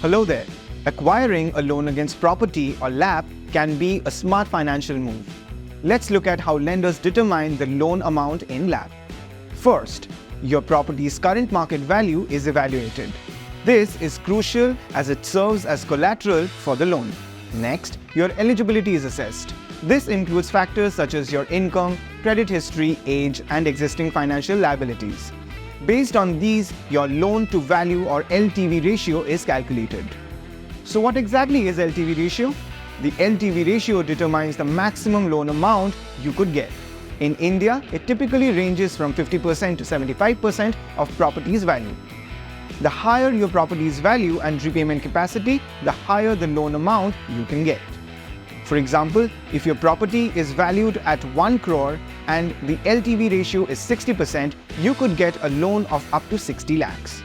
Hello there. Acquiring a loan against property or LAP can be a smart financial move. Let's look at how lenders determine the loan amount in LAP. First, your property's current market value is evaluated. This is crucial as it serves as collateral for the loan. Next, your eligibility is assessed. This includes factors such as your income, credit history, age, and existing financial liabilities. Based on these, your loan to value or LTV ratio is calculated. So what exactly is LTV ratio? The LTV ratio determines the maximum loan amount you could get. In India, it typically ranges from 50% to 75% of property's value. The higher your property's value and repayment capacity, the higher the loan amount you can get. For example, if your property is valued at 1 crore and the LTV ratio is 60%, you could get a loan of up to 60 lakhs.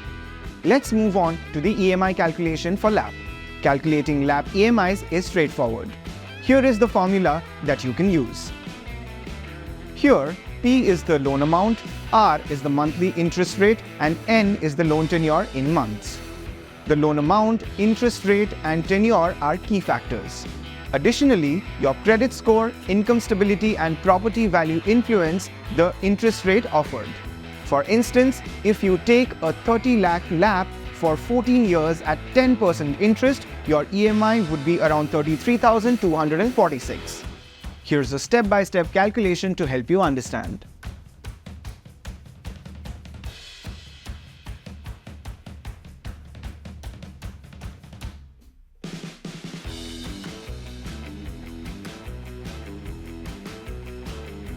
Let's move on to the EMI calculation for LAP. Calculating LAP EMIs is straightforward. Here is the formula that you can use. Here, P is the loan amount, R is the monthly interest rate, and N is the loan tenure in months. The loan amount, interest rate, and tenure are key factors. Additionally, your credit score, income stability, and property value influence the interest rate offered. For instance, if you take a 30 lakh LAP for 14 years at 10% interest, your EMI would be around 33,246. Here's a step-by-step calculation to help you understand.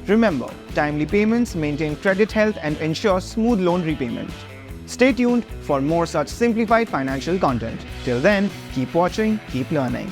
Remember, timely payments maintain credit health and ensure smooth loan repayment. Stay tuned for more such simplified financial content. Till then, keep watching, keep learning.